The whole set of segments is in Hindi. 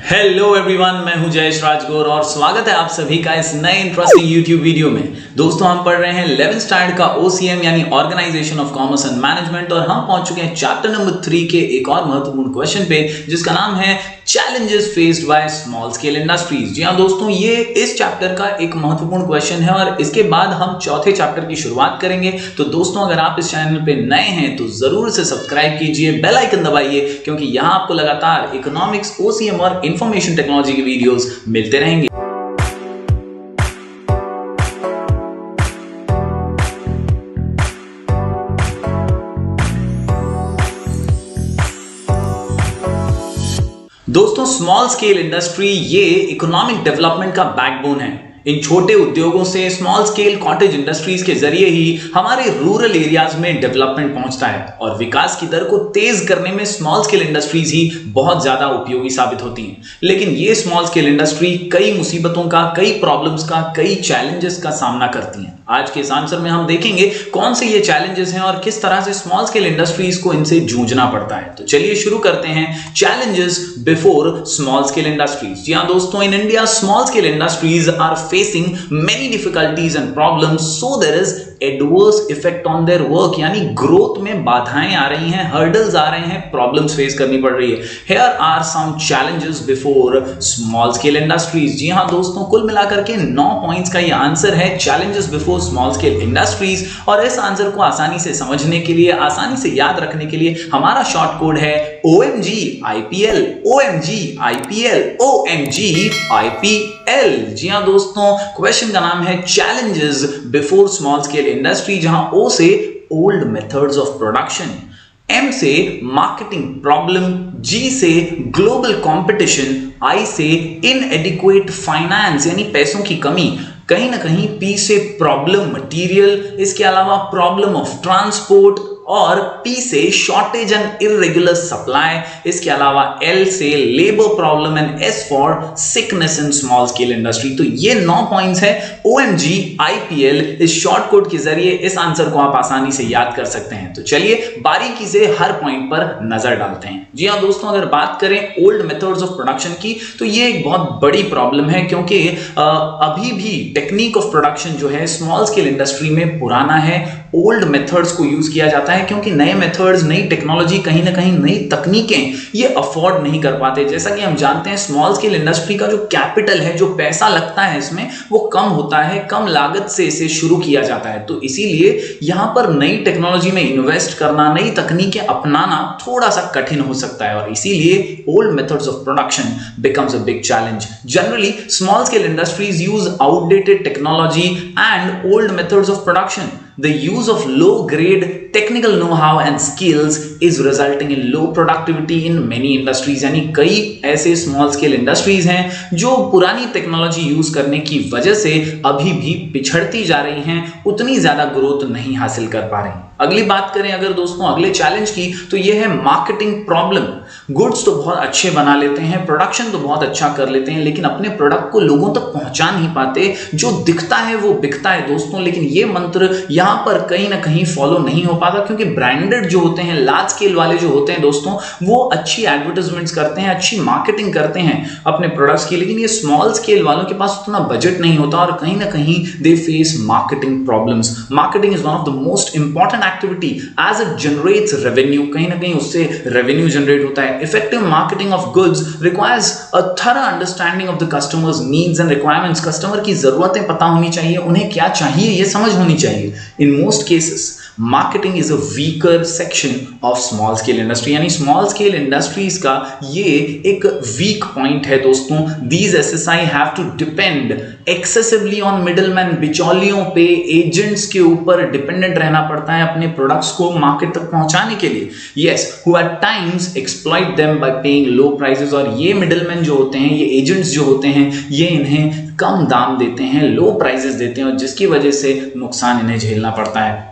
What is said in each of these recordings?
हेलो एवरीवन, मैं हूं जयेश राजगोर और स्वागत है आप सभी का इस नए इंटरेस्टिंग यूट्यूब वीडियो में। दोस्तों, हम पढ़ रहे हैं 11th स्टैंडर्ड का OCM यानी organisation of commerce and management और हम पहुंच चुके हैं चैप्टर नंबर 3 के एक और महत्वपूर्ण क्वेश्चन पे जिसका नाम है challenges faced by small scale industries. जी हां दोस्तों, ये इस चैप्टर का एक महत्वपूर्ण क्वेश्चन है और इसके बाद हम चौथे चैप्टर की शुरुआत करेंगे। तो दोस्तों, अगर आप इस चैनल पे नए हैं तो जरूर से सब्सक्राइब कीजिए, बेल आइकन दबाइए, क्योंकि यहां आपको लगातार इकोनॉमिक्स, OCM और इंफॉर्मेशन टेक्नोलॉजी के वीडियोस मिलते रहेंगे। दोस्तों, स्मॉल स्केल इंडस्ट्री ये इकोनॉमिक डेवलपमेंट का बैकबोन है। इन छोटे उद्योगों से, स्मॉल स्केल कॉटेज इंडस्ट्रीज के जरिए ही हमारे रूरल एरियाज में डेवलपमेंट पहुंचता है और विकास की दर को तेज करने में स्मॉल स्केल इंडस्ट्रीज ही बहुत ज्यादा उपयोगी साबित होती हैं। लेकिन ये स्मॉल स्केल इंडस्ट्री कई मुसीबतों का, कई प्रॉब्लम्स का, कई चैलेंजेस का सामना करती हैं। आज के इस आंसर में हम देखेंगे कौन से ये चैलेंजेस हैं और किस तरह से स्मॉल स्केल इंडस्ट्रीज को इनसे जूझना पड़ता है। तो चलिए शुरू करते हैं challenges before small scale industries. जी हां दोस्तों, in India small scale industries are facing many difficulties and problems, so there is adverse effect on their work, यानी ग्रोथ में बाधाएं आ रही हैं, हर्डल्स आ रहे हैं, प्रॉब्लम्स फेस करनी पड़ रही है। Here are some challenges before small scale industries। जी हाँ दोस्तों, कुल मिलाकर के 9 पॉइंट्स का ये आंसर है, challenges before small scale industries। और इस आंसर को आसानी से समझने के लिए, आसानी से याद रखने के लिए हमारा शॉर्ट कोड है OMG IPL, OMG IPL, OMG IPL। जी हाँ दोस्तों, क्वेश्चन का नाम है challenges before small scale industry, जहां O से old methods of production, M से मार्केटिंग प्रॉब्लम, G से ग्लोबल कंपटीशन, I से इनएडिक्वेट फाइनेंस यानी पैसों की कमी, कहीं ना कहीं P से प्रॉब्लम मटेरियल, इसके अलावा प्रॉब्लम ऑफ ट्रांसपोर्ट, और P से शॉर्टेज एंड इर्रेगुलर सप्लाई, इसके अलावा L से labour problem and S for sickness in small scale industry. तो ये 9 पॉइंट्स है OMG IPL। इस शॉर्ट कोड के जरिए इस आंसर को आप आसानी से याद कर सकते हैं। तो चलिए बारीकी से हर पॉइंट पर नजर डालते हैं। जी हाँ दोस्तों, अगर बात करें ओल्ड मेथड्स ऑफ प्रोडक्शन की तो ये एक बहुत बड़ी प्रॉब्लम है, क्योंकि अभी भी टेक्निक ऑफ प्रोडक्शन जो है स्मॉल स्केल इंडस्ट्री में पुराना है। ओल्ड मेथड्स को यूज किया जाता है क्योंकि नए मेथड्स, नई टेक्नोलॉजी, कहीं ना कहीं नई तकनीकें ये अफोर्ड नहीं कर पाते। जैसा कि हम जानते हैं स्मॉल स्केल इंडस्ट्री का जो कैपिटल है, जो पैसा लगता है इसमें, वो कम होता है, कम लागत से इसे शुरू किया जाता है। तो इसीलिए यहां पर नई टेक्नोलॉजी में इन्वेस्ट करना, नई तकनीकें अपनाना थोड़ा सा कठिन हो सकता है और इसीलिए old methods of production becomes a big challenge. Generally small scale industries use outdated technology and old methods of production. The use of low-grade technical know-how and skills is resulting in low productivity in many industries। यानी कई ऐसे small scale industries हैं जो पुरानी टेक्नोलॉजी यूज करने की वजह से अभी भी पिछड़ती जा रही हैं, उतनी ज्यादा ग्रोथ नहीं हासिल कर पा रही। अगली बात करें अगर दोस्तों अगले चैलेंज की, तो ये है मार्केटिंग प्रॉब्लम। गुड्स तो बहुत अच्छे बना लेते हैं, प्रोडक्शन तो बहुत अच्छा कर लेते हैं, लेकिन अपने प्रोडक्ट को लोगों तक पहुंचा नहीं पाते। जो दिखता है वो बिकता है दोस्तों, लेकिन ये मंत्र यहां पर कहीं ना कहीं फॉलो नहीं हो पाता, क्योंकि ब्रांडेड जो होते हैं, लार्ज स्केल वाले जो होते हैं दोस्तों, वो अच्छी एडवर्टाइजमेंट्स करते हैं, अच्छी मार्केटिंग करते हैं अपने प्रोडक्ट्स की, लेकिन ये स्मॉल स्केल वालों के पास उतना बजट नहीं होता और कहीं ना कहीं they face marketing problems. Marketing is one of the most important activity as it generates revenue, कहीं ना कहीं उससे रेवेन्यू जनरेट होता है। Effective marketing of goods requires a thorough understanding of the customers needs and requirements. Customer की जरूरतें पता होनी चाहिए, उन्हें क्या चाहिए ये समझ होनी चाहिए। In most cases marketing is a weaker section of small scale industry, यानी स्मॉल स्केल इंडस्ट्रीज का ये एक वीक पॉइंट है दोस्तों। These SSI have to depend excessively on middleman, बिचौलियों पे, एजेंट्स के ऊपर डिपेंडेंट रहना पड़ता है अपने प्रोडक्ट्स को मार्केट तक पहुंचाने के लिए। Yes, who at times exploit them by paying low prices. और ये मिडलमैन जो होते हैं, ये एजेंट्स जो होते हैं, ये इन्हें कम दाम देते हैं, लो प्राइसेस देते हैं और जिसकी वजह से नुकसान इन्हें झेलना पड़ता है।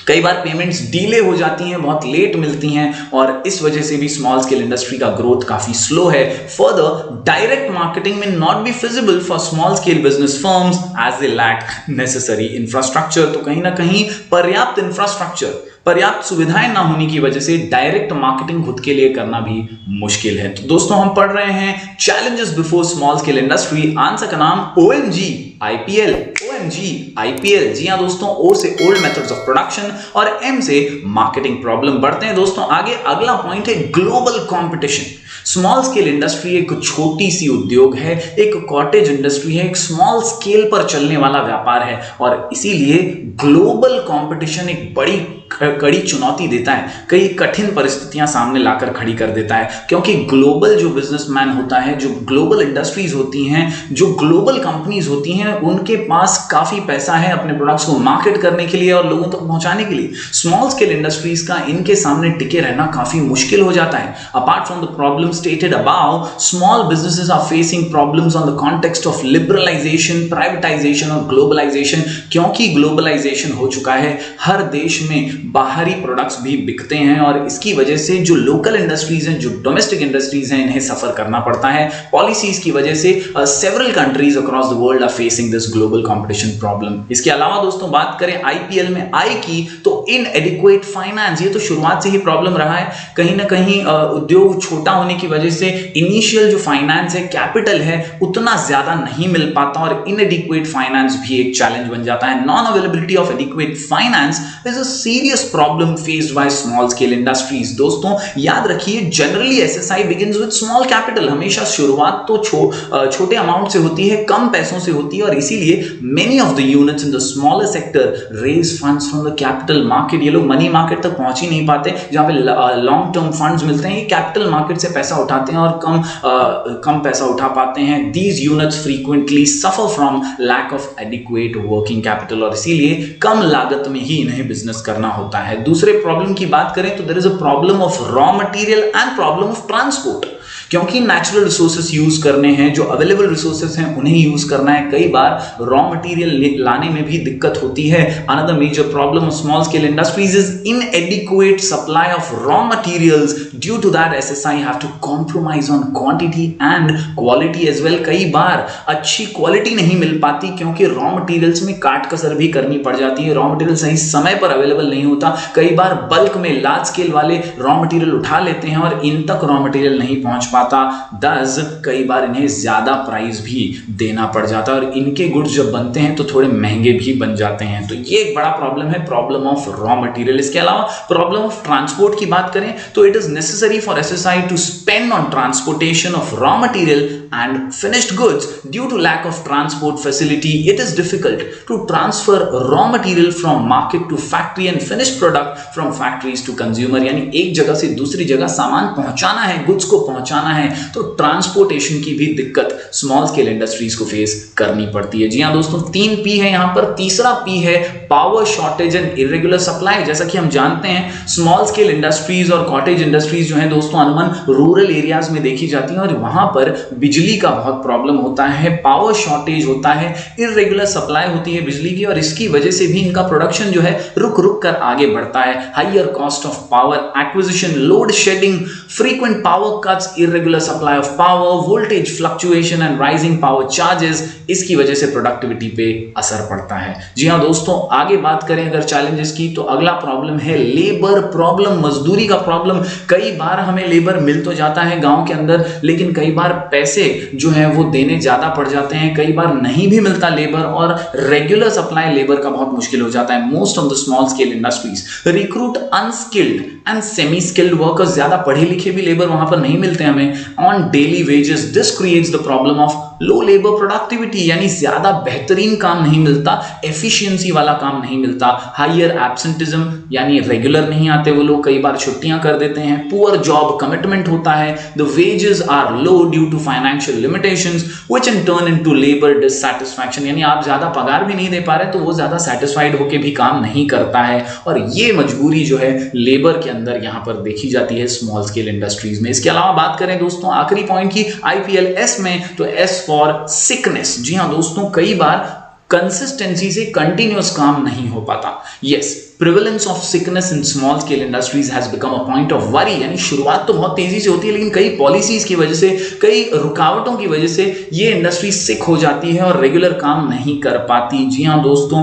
कई बार पेमेंट्स डीले हो जाती हैं, बहुत लेट मिलती हैं और इस वजह से भी स्मॉल स्केल इंडस्ट्री का ग्रोथ काफी स्लो है। Further, direct marketing may not be feasible for small scale business firms as they lack necessary infrastructure. तो कहीं ना कहीं पर्याप्त इंफ्रास्ट्रक्चर, पर्याप्त सुविधाएं ना होने की वजह से डायरेक्ट मार्केटिंग खुद के लिए करना भी मुश्किल है। तो दोस्तों हम पढ़ रहे हैं challenges before small scale industry. Answer का नाम OMG IPL, OMG IPL। जी हां दोस्तों, O से ओल्ड मेथड्स ऑफ प्रोडक्शन और M से मार्केटिंग प्रॉब्लम। बढ़ते हैं दोस्तों आगे। अगला पॉइंट है global competition. Small scale industry एक छोटी सी उद्योग है, एक कॉटेज इंडस्ट्री है, एक स्मॉल स्केल पर चलने वाला व्यापार है और इसीलिए ग्लोबल कंपटीशन एक बड़ी कड़ी चुनौती देता है, कई कठिन परिस्थितियां सामने लाकर खड़ी कर देता है। क्योंकि ग्लोबल जो बिजनेसमैन होता है, जो ग्लोबल इंडस्ट्रीज होती हैं, जो ग्लोबल कंपनीज होती हैं, उनके पास काफी पैसा है अपने प्रोडक्ट्स को मार्केट करने के लिए और लोगों तक पहुंचाने के लिए। स्मॉल स्केल इंडस्ट्रीज का इनके सामने टिके रहना काफी मुश्किल हो जाता है। Apart from the problem stated above, small businesses are facing problems on the context of liberalisation, privatisation और ग्लोबलाइजेशन। क्योंकि ग्लोबलाइजेशन हो चुका है, हर देश में बाहरी प्रोडक्ट्स भी बिकते हैं और इसकी वजह से जो लोकल इंडस्ट्रीज हैं, जो डोमेस्टिक इंडस्ट्रीज हैं, इन्हें सफर करना पड़ता है। पॉलिसीज की वजह से several countries across the world are facing this global competition problem. इसके अलावा दोस्तों बात करें IPL में आई की, तो इनएडिक्वेट फाइनेंस, ये तो शुरुआत से ही प्रॉब्लम रहा है। कहीं ना कहीं उद्योग छोटा होने की वजह से इनिशियल जो फाइनेंस है, कैपिटल है, उतना ज्यादा नहीं मिल पाता और इनएडिक्वेट फाइनेंस भी एक चैलेंज बन जाता है। Non availability of adequate finance is a serious problem faced by small scale industries. दोस्तों याद रखिए, generally SSI begins with small capital. हमेशा शुरुआत तो छोटे अमाउंट से होती है, कम पैसों से होती है और इसीलिए many of the units in the smaller sector raise funds from the capital market. ये लोग मनी मार्केट तक पहुंच ही नहीं पाते, जहां पे लॉन्ग टर्म फंड्स मिलते हैं, ये कैपिटल मार्केट से पैसा उठाते हैं और कम पैसा उठा पाते हैं। These units frequently suffer from lack of adequate working capital और इसीलिए कम लागत में ही इन्हें बिजनेस करना होता है। दूसरे प्रॉब्लम की बात करें तो there is a problem of raw material and problem of transport. क्योंकि नेचुरल रिसोर्सेस यूज करने हैं, जो अवेलेबल रिसोर्सेस हैं उन्हें यूज करना है, कई बार रॉ मटेरियल लाने में भी दिक्कत होती है। Another major problem of small scale industries is inadequate supply of raw materials. Due to that SSI have to compromise on quantity and quality as well. कई बार अच्छी क्वालिटी नहीं मिल पाती क्योंकि रॉ मटेरियल्स में काट कसर भी करनी पड़ जाती है। रॉ मटेरियल सही समय पर अवेलेबल नहीं होता। कई बार बल्क में लार्ज स्केल वाले रॉ मटेरियल उठा लेते हैं और इन तक रॉ मटेरियल नहीं पहुंच पाता। दस कई बार इन्हें ज्यादा प्राइस भी देना पड़ जाता है और इनके गुड्स जब बनते हैं तो थोड़े महंगे भी बन जाते हैं। तो ये एक बड़ा प्रॉब्लम है, प्रॉब्लम ऑफ रॉ मटेरियल। इसके अलावा प्रॉब्लम ऑफ ट्रांसपोर्ट की बात करें तो it is necessary for SSI to spend on transportation of raw material and finished goods. Due to lack of transport facility, it is difficult to transfer raw material from market to factory and finished product from factories to consumer। यानी एक जगह से दूसरी जगह सामान पहुंचाना है, गुड्स को पहुंचाना है, तो ट्रांसपोर्टेशन की भी दिक्कत स्मॉल स्केल इंडस्ट्रीज को फेस करनी पड़ती है। जी हाँ दोस्तों, 3 P है यहाँ पर। तीसरा P है power shortage and irregular supply. जैसा कि हम जानते हैं स्मॉल स्केल इंडस्ट्रीज और कॉटेज इंडस्ट्रीज जो है दोस्तों अनमन रूरल एरियाज में देखी जाती हैं और वहां पर बिजली का बहुत प्रॉब्लम होता है, पावर शॉर्टेज होता है, इरेगुलर सप्लाई होती है बिजली की और इसकी वजह से भी इनका प्रोडक्शन जो है रुक रुक कर आगे बढ़ता है। Higher cost of power acquisition, load shedding, frequent power cuts, irregular supply of power, voltage fluctuation and rising power charges, इसकी वजह से प्रोडक्टिविटी पे असर पड़ता है। जी हाँ दोस्तों, आगे बात करें अगर चैलेंजेस की तो अगला प्रॉब्लम है लेबर प्रॉब्लम, मजदूरी का प्रॉब्लम। कई बार हमें लेबर मिल तो जाता है गांव के अंदर, लेकिन कई बार पैसे जो है वो देने ज्यादा पड़ जाते हैं, कई बार नहीं भी मिलता लेबर और रेगुलर सप्लाई लेबर का बहुत मुश्किल हो जाता है। Most of the small scale industries recruit unskilled and semi skilled workers, ज्यादा पढ़े लिखे भी लेबर वहां पर नहीं मिलते हमें, on daily wages. This creates the problem of low labour productivity, यानी ज्यादा बेहतरीन काम नहीं मिलता, एफिशिएंसी वाला काम नहीं मिलता। हायर एब्सेंटिज्म, यानी रेगुलर नहीं आते वो लोग, कई बार छुट्टियां कर देते हैं। पुअर जॉब कमिटमेंट होता है। The wages are low due to financial limitations which in turn into labour dissatisfaction, यानी आप ज्यादा पगार भी नहीं दे पा रहे तो वो ज्यादा सेटिस्फाइड होकर भी काम नहीं करता है और ये मजबूरी जो है लेबर के अंदर यहां पर देखी जाती है स्मॉल स्केल इंडस्ट्रीज में। इसके अलावा बात करें दोस्तों आखिरी पॉइंट की IPLS में, तो S फॉर सिकनेस। जी हां दोस्तों, कई बार कंसिस्टेंसी से कंटिन्यूअस काम नहीं हो पाता। Yes, prevalence of sickness in small scale industries has become a point of worry, यानी शुरुआत तो बहुत तेजी से होती है लेकिन कई पॉलिसीज की वजह से, कई रुकावटों की वजह से ये इंडस्ट्री सिक हो जाती है और रेगुलर काम नहीं कर पाती। जी हां दोस्तों,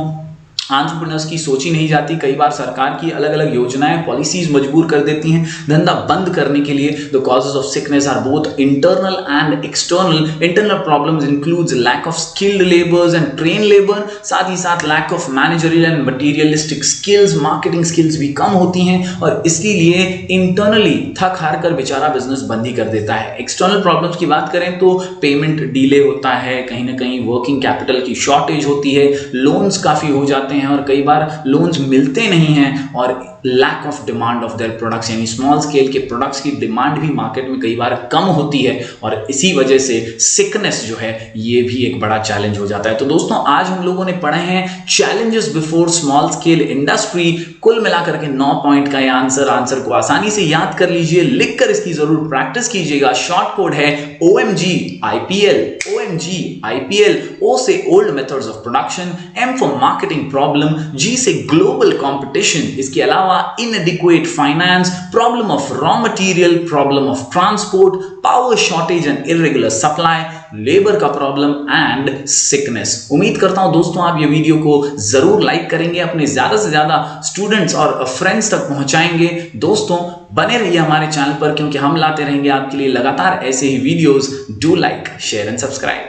एंटरप्रेन्योर्स की सोची नहीं जाती। कई बार सरकार की अलग अलग योजनाएं, पॉलिसीज मजबूर कर देती हैं धंधा बंद करने के लिए। The causes of sickness are both internal and external. Internal problems includes lack of skilled labours and train labour, साथ ही साथ lack of managerial and materialistic skills, marketing skills भी कम होती हैं और इसीलिए इंटरनली थक हार कर बेचारा बिजनेस बंद ही कर देता है। एक्सटर्नल प्रॉब्लम्स की बात करें तो पेमेंट डिले होता है, कहीं ना कहीं वर्किंग कैपिटल की शॉर्टेज होती है, लोन्स काफी हो जाते हैं और कई बार लोन्स मिलते नहीं हैं और lack of demand of their products, यानी स्मॉल स्केल के प्रोडक्ट्स की डिमांड भी मार्केट में कई बार कम होती है और इसी वजह से सिकनेस जो है ये भी एक बड़ा चैलेंज हो जाता है। तो दोस्तों आज हम लोगों ने पढ़े हैं challenges before small scale industry. कुल मिलाकर के 9 पॉइंट का ये आंसर को आसानी से याद कर लीजिए, लिखकर इसकी जरूर प्रैक्टिस कीजिएगा। शॉर्ट कोड है OMG IPL, OMG IPL। O से old methods of production, M for marketing problem, G से ग्लोबल कंपटीशन, इसके अलावा inadequate finance, problem of raw material, problem of transport, power shortage and irregular supply, labour का प्रॉब्लम एंड सिकनेस। उम्मीद करता हूं दोस्तों आप ये वीडियो को जरूर लाइक करेंगे, अपने ज्यादा से ज्यादा स्टूडेंट्स और फ्रेंड्स तक पहुंचाएंगे। दोस्तों बने रहिए हमारे चैनल पर क्योंकि हम लाते रहेंगे आपके लिए लगातार ऐसे ही videos. Do like, share and subscribe.